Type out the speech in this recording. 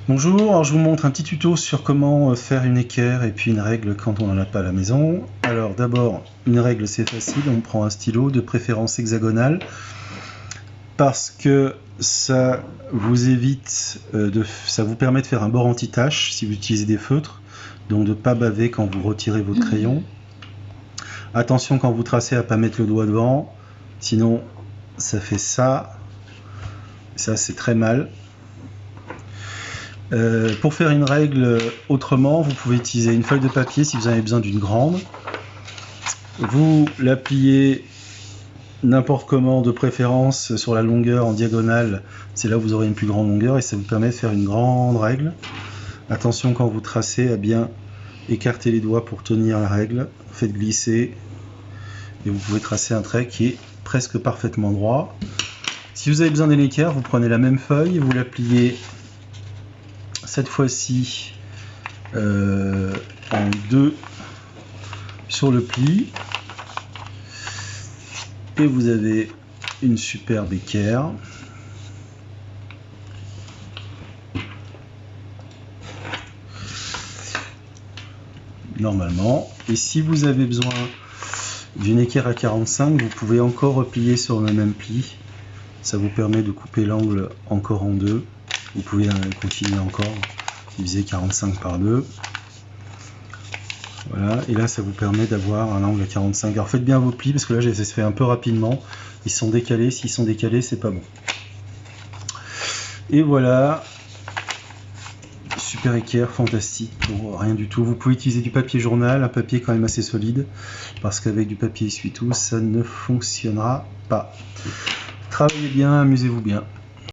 Bonjour, alors je vous montre un petit tuto sur comment faire une équerre et puis une règle quand on n'en a pas à la maison. Alors d'abord, une règle c'est facile, on prend un stylo, de préférence hexagonal, parce que ça vous évite, ça vous permet de faire un bord anti-tache si vous utilisez des feutres, donc de ne pas baver quand vous retirez votre crayon. Attention quand vous tracez à ne pas mettre le doigt devant, sinon ça fait ça, ça c'est très mal. Pour faire une règle autrement, vous pouvez utiliser une feuille de papier si vous avez besoin d'une grande. Vous la pliez n'importe comment, de préférence sur la longueur en diagonale, c'est là où vous aurez une plus grande longueur et ça vous permet de faire une grande règle. Attention quand vous tracez à bien écarter les doigts pour tenir la règle. Faites glisser et vous pouvez tracer un trait qui est presque parfaitement droit. Si vous avez besoin d'une équerre, vous prenez la même feuille, vous la pliez cette fois-ci en deux sur le pli et vous avez une superbe équerre. Normalement, et si vous avez besoin d'une équerre à 45, vous pouvez encore replier sur le même pli, ça vous permet de couper l'angle encore en deux. Vous pouvez continuer encore, diviser 45 par 2. Voilà, et là ça vous permet d'avoir un angle à 45. Alors faites bien vos plis parce que là j'ai fait un peu rapidement. Ils sont décalés, s'ils sont décalés, c'est pas bon. Et voilà, super équerre, fantastique pour rien du tout. Vous pouvez utiliser du papier journal, un papier quand même assez solide, parce qu'avec du papier essuie-tout, ça ne fonctionnera pas. Travaillez bien, amusez-vous bien.